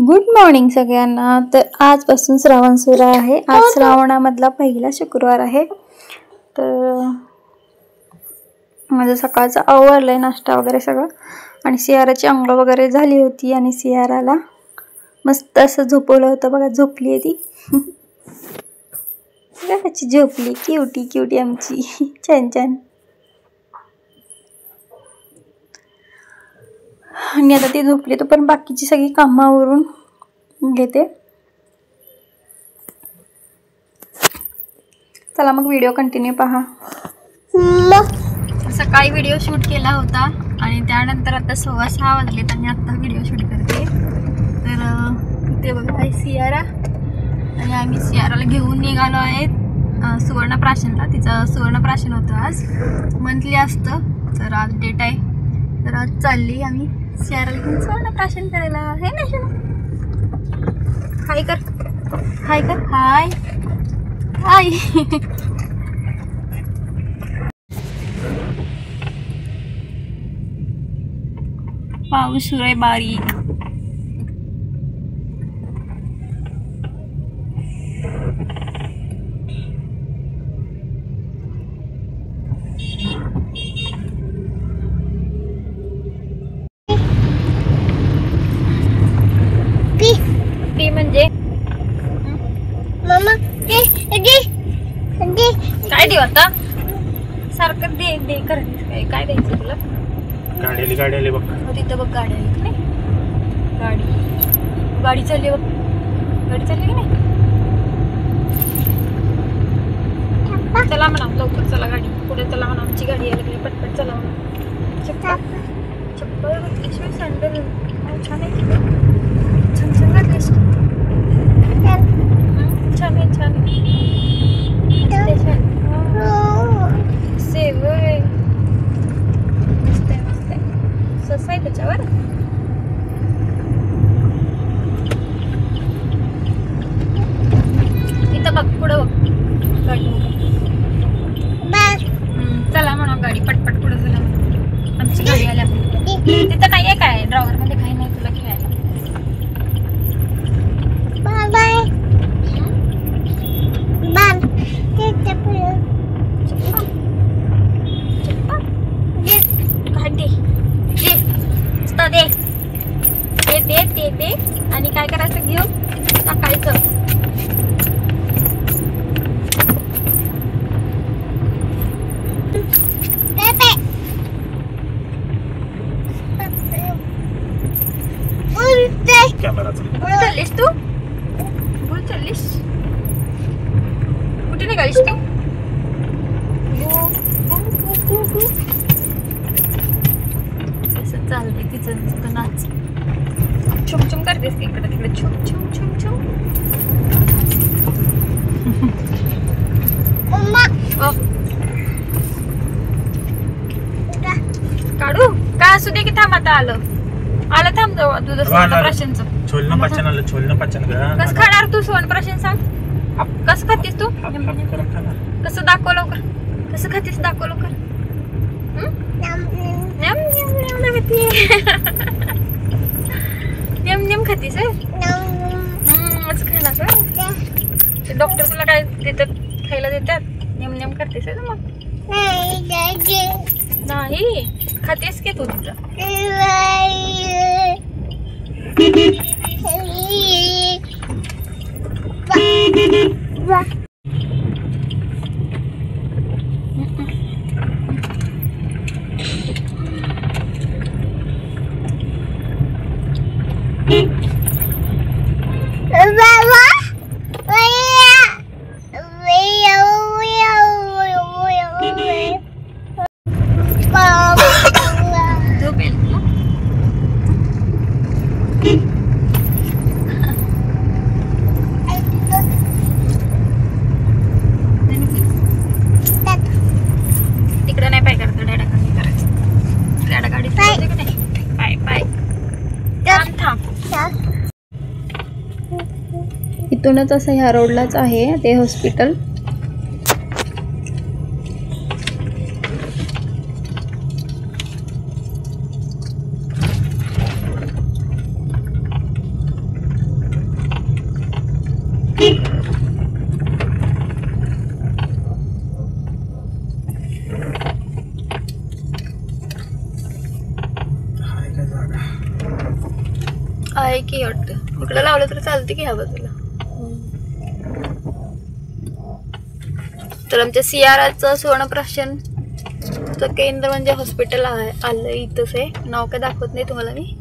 Good morning सगळ्यांना। तर आजपासून श्रावण सुरू आहे। आज श्रावणामधला पहिला शुक्रवार आहे। तर माझं सकाळचं आवरलंय, नाश्ता वगैरे सगळं, आणि सियाराची अंघोळ वगैरे झाली होती आणि सियाराला मस्त असं झोपवलं होतं बघा। झोपली आहे ती त्याची झोपली, क्यूटी क्यूटी आमची छान छान। आणि आता ती झोपली तर पण बाकीची सगळी कामावरून घेते। चला मग व्हिडिओ कंटिन्यू पहा। सकाळी व्हिडिओ शूट केला होता आणि त्यानंतर आता 6:15 वाजलेत आणि आता व्हिडिओ शूट करते। तर ते बघा आहे सियारा आणि आम्ही सियाराला घेऊन निघालो आहे सुवर्णप्राशनला। तिचं सुवर्णप्राशन होतं, आज मंथली असतं, तर आज डेट आहे। तर आज चालली आम्ही सियाराला घेऊन सुवर्णप्राशन करायला। हे ना शनू, हाय कर, हाय कर, हाय हाय। पाऊस सुरू आहे बारीक। ती म्हणजे मम्मा काय देऊ आता? सारखं दे दे कर, काय द्यायचं तुला? गाडी आली बघ, तिथं बघ गाडी आली की नाही? गाडी चालली बघ, गाडी चालली की नाही? चला म्हणा लवकर, चला गाडी पुढे चला म्हणा, आमची गाडी आली की पटपट चला म्हणा। चप्पल घातल्याशिवाय सँडल छान आहे की छान छान घातलीस, छान आहे छान सेव आहे, मस्त आहे मस्त आहे, सस आहे त्याच्यावर। इथं बघ पुढं बघ गाडी, चला म्हणा गाडी पटपट पुढे चला, आमची गाडी आल्या। तिथं नाही आहे काय ड्रॉवर मध्ये, काही नाही तुला खेळायला। दे आणि काय करायचं, घेऊन टाकायचं। चाललीस तू? बोल चाललीस? कुठे निघालीस तू? असं चाललंय तिचं नुसतं नाच, छुम छुम करतेस की इकडे तिकडे, छुम छुम छुम छुम। काढू का? असू दे की, थांब आता आलं थांब तुझं सुवर्णप्राशनचं छोलनं पाचन कसं खाणार तू सुवर्णप्राशन? सांग कसं खातीस तू? कसं दाखव लवकर, कसं खातीस दाखव लवकर। नेम नेम खातीस असं खाणार? ते डॉक्टर तुला काय देतात, खायला देतात, नेम नेम करतेस मग? नाही खातेस की तू तिथं? तिकडे नाही पाय करत, डायडा गाडी करायचं, डायडा गाडी पाय पाय थांब। इथूनच असं ह्या रोडलाच आहे ते हॉस्पिटल। आहे की वाटतं इकडं लावलं तर चालते की ह्या बाजूला. तर आमच्या सियाराचं सुवर्णप्राशनचं केंद्र म्हणजे हॉस्पिटल आलं इथंच आहे. नाव काय दाखवत नाही तुम्हाला मी.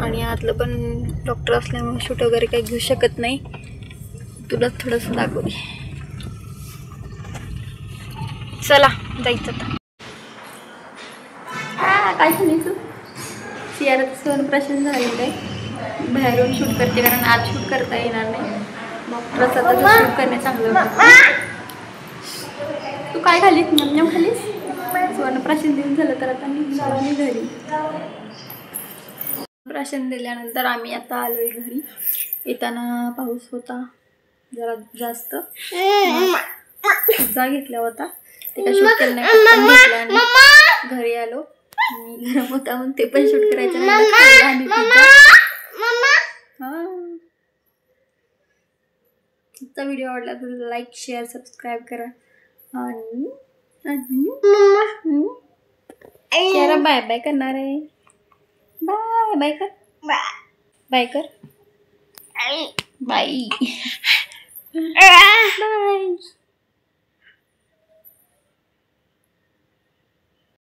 आणि आतलं पण डॉक्टर असल्यामुळे शूट वगैरे काही घेऊ शकत नाही. तुला थोडंसं दाखवते. चला जायचं आता. काय सांगायचं सियाराचं सुवर्णप्राशन झालेलं आहे. बाहेरून शूट करते कारण आज शूट करता येणार नाही. डॉक्टरच आता शूट करणे चांगलं होतं. तू काय खालीस? नमनम खालीस? सुवर्णप्राशन देऊन झालं तर आता निघालो मी घरी. प्राशन दिल्यानंतर आम्ही आता आलोय घरी. येताना पाऊस होता जरा जास्त. पिझ्झा घेतला होता ते काय शूट केलं नाही. पटकन घेतला आणि घरी आलो. मी गरम होता म्हणून ते पण शूट करायचं नाही. आजचा व्हिडिओ आवडला तर लाईक शेअर सबस्क्राईब करा आणि बाय बाय करणार आहे. बाय बाय कर. बाय कर. Bye bye.